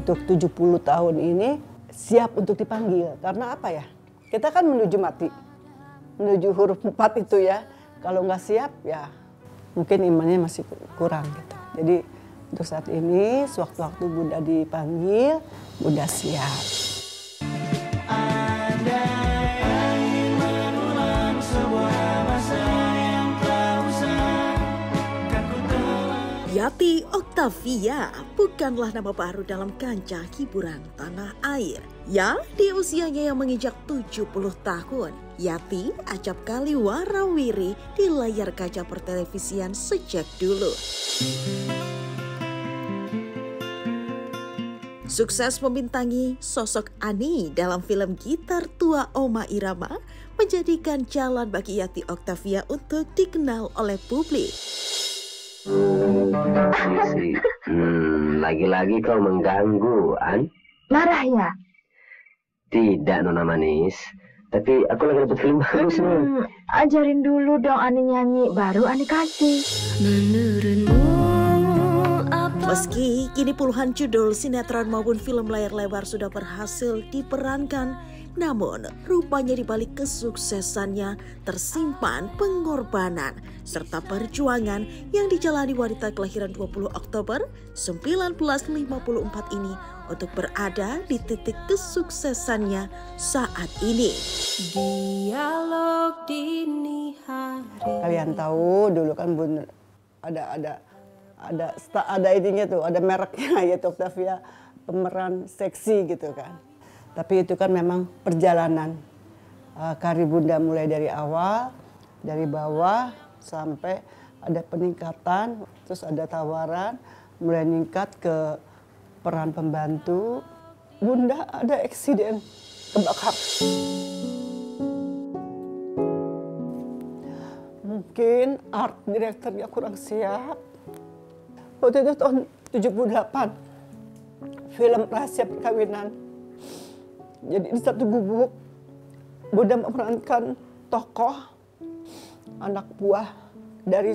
untuk 70 tahun ini siap untuk dipanggil. Karena apa ya? Kita kan menuju mati, menuju huruf 4 itu ya. Kalau nggak siap ya mungkin imannya masih kurang gitu. Jadi untuk saat ini, sewaktu-waktu Bunda dipanggil, Bunda siap. Yati Octavia bukanlah nama baru dalam kancah hiburan tanah air. Ya, di usianya yang menginjak 70 tahun, Yati acap kali warawiri di layar kaca pertelevisian sejak dulu. Sukses membintangi sosok Ani dalam film Gitar Tua Oma Irama menjadikan jalan bagi Yati Octavia untuk dikenal oleh publik. Lagi-lagi kau mengganggu, An? Marah ya? Tidak, Nona Manis. Tapi aku lagi dapat film bagus nih. Ajarin dulu dong Ani nyanyi, baru Ani kasih. Meski kini puluhan judul sinetron maupun film layar lebar sudah berhasil diperankan, namun rupanya di balik kesuksesannya tersimpan pengorbanan serta perjuangan yang dijalani wanita kelahiran 20 Oktober 1954 ini untuk berada di titik kesuksesannya saat ini. Dialog dini hari. Kalian tahu dulu kan Bunda ada ininya tuh, ada mereknya yaitu Octavia, pemeran seksi gitu kan. Tapi itu kan memang perjalanan karir Bunda mulai dari awal, dari bawah sampai ada peningkatan, terus ada tawaran, mulai meningkat ke peran pembantu. Bunda ada eksiden kebakar. Mungkin art direkturnya kurang siap. Waktu itu tahun 78, film Rahasia Perkawinan. Jadi di satu gubuk, Bunda memerankan tokoh anak buah dari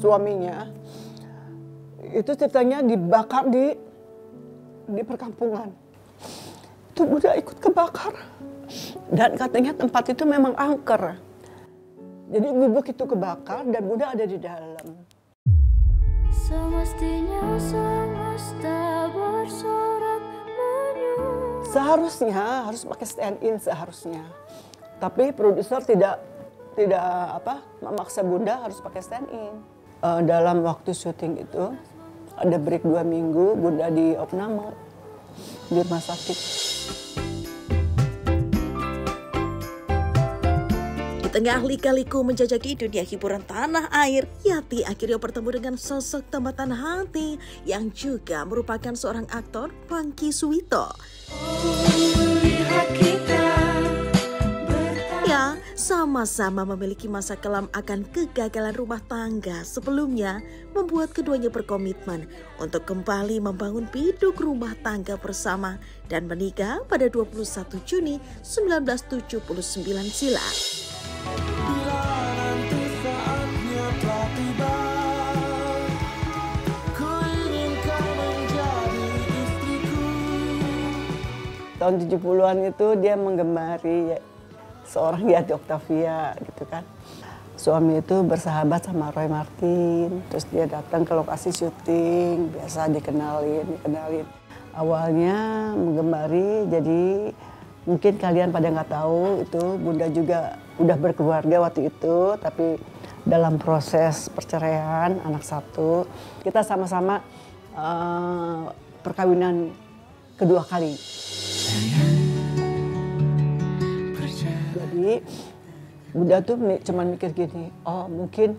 suaminya. Itu ceritanya dibakar di perkampungan. Itu Bunda ikut kebakar. Dan katanya tempat itu memang angker. Jadi gubuk itu kebakar dan Bunda ada di dalam. Semestinya semesta bersorak menyuruh. Seharusnya harus pakai stand in seharusnya. Tapi produser tidak memaksa Bunda harus pakai stand in. Dalam waktu syuting itu ada break 2 minggu, Bunda di opname di rumah sakit. Di tengah lika-liku menjajaki dunia hiburan tanah air, Yati akhirnya bertemu dengan sosok tambatan hati yang juga merupakan seorang aktor, Pangky Suwito. Ya, sama-sama memiliki masa kelam akan kegagalan rumah tangga sebelumnya, membuat keduanya berkomitmen untuk kembali membangun biduk rumah tangga bersama dan menikah pada 21 Juni 1979 silam. Tahun 70-an itu dia menggemari seorang Yati Octavia gitu kan. Suami itu bersahabat sama Roy Martin, terus dia datang ke lokasi syuting, biasa dikenalin. Awalnya menggemari, jadi mungkin kalian pada nggak tahu itu Bunda juga udah berkeluarga waktu itu, tapi dalam proses perceraian anak 1, kita sama-sama perkawinan kedua kali. Jadi Bunda tuh cuma mikir gini, oh mungkin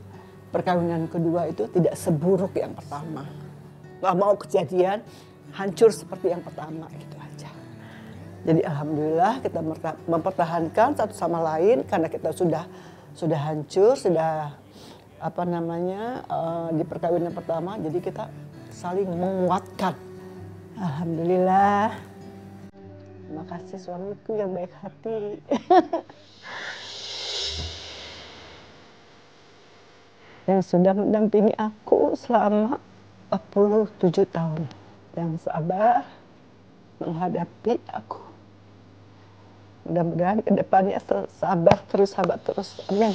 perkawinan kedua itu tidak seburuk yang pertama. Gak mau kejadian hancur seperti yang pertama, gitu aja. Jadi alhamdulillah kita mempertahankan satu sama lain karena kita sudah hancur, sudah di perkawinan pertama, jadi kita saling menguatkan. Alhamdulillah. Terima kasih suamiku yang baik hati. Yang sudah mendampingi aku selama 47 tahun. Yang sabar, menghadapi aku. Mudah-mudahan ke depannya sabar terus. Amin.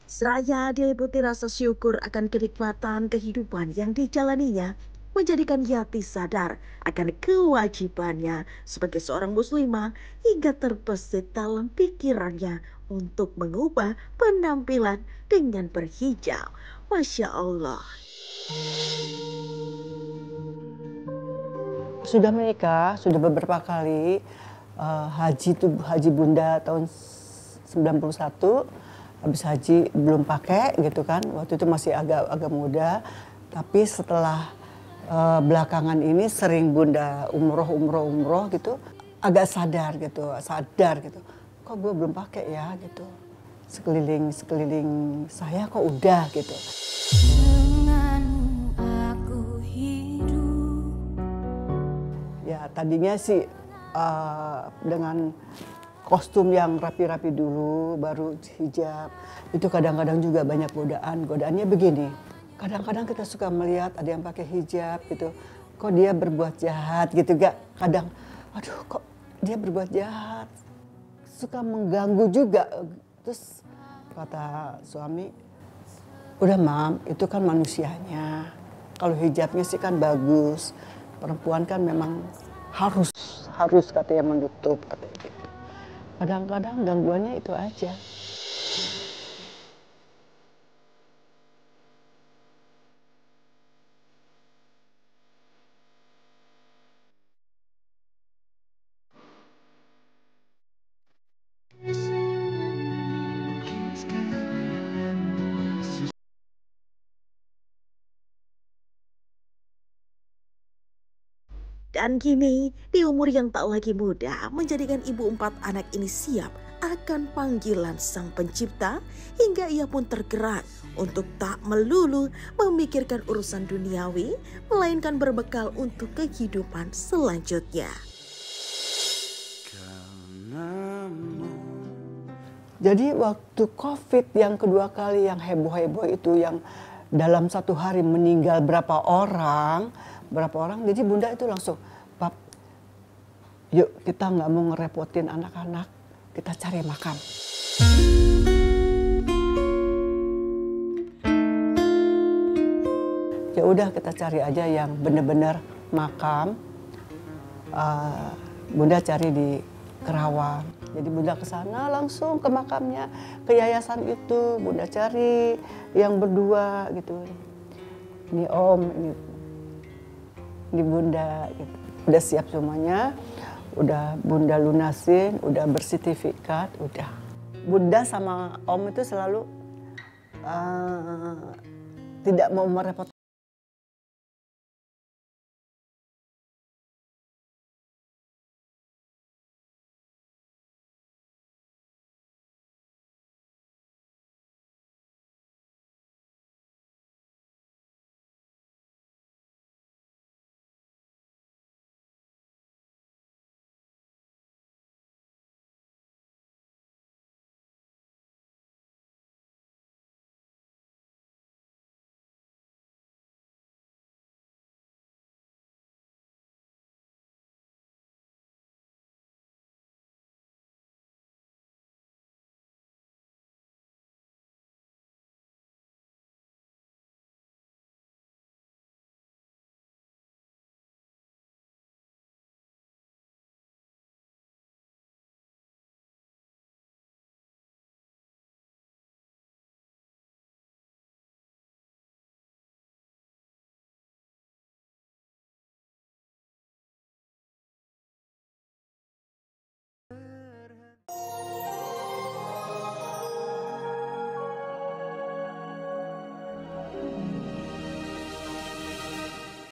Seraya diliputi rasa syukur akan kenikmatan kehidupan yang dijalaninya, menjadikan Yati sadar akan kewajibannya sebagai seorang muslimah hingga terbesit dalam pikirannya untuk mengubah penampilan dengan berhijab. Masya Allah. Sudah menikah, sudah beberapa kali haji Bunda tahun 91. Habis haji belum pakai gitu kan, waktu itu masih agak muda. Tapi setelah belakangan ini sering Bunda umroh gitu, agak sadar gitu. Kok gue belum pakai ya gitu. Sekeliling saya kok udah gitu. Denganmu aku hidup. Ya tadinya sih dengan kostum yang rapi-rapi dulu, baru hijab. Itu kadang-kadang juga banyak godaan. Godaannya begini, kadang-kadang kita suka melihat ada yang pakai hijab gitu. Kok dia berbuat jahat gitu gak? Kadang, aduh kok dia berbuat jahat. Suka mengganggu juga. Terus kata suami, udah Mam, itu kan manusianya. Kalau hijabnya sih kan bagus. Perempuan kan memang harus katanya menutup katanya gitu. Kadang-kadang gangguannya itu aja. Dan kini, di umur yang tak lagi muda, menjadikan ibu 4 anak ini siap akan panggilan Sang Pencipta, hingga ia pun tergerak untuk tak melulu memikirkan urusan duniawi, melainkan berbekal untuk kehidupan selanjutnya. Jadi waktu COVID yang kedua kali yang heboh-heboh itu, yang dalam satu hari meninggal berapa orang, jadi Bunda itu langsung, Pap, yuk kita nggak mau ngerepotin anak-anak, kita cari makam. Ya udah kita cari aja yang bener-bener makam. Bunda cari di Kerawang. Jadi Bunda ke sana langsung ke makamnya, ke yayasan itu. Bunda cari yang berdua gitu. Ini Om, ini Bunda gitu. Udah siap semuanya, udah Bunda lunasin, udah bersertifikat, udah. Bunda sama Om itu selalu tidak mau merepotkan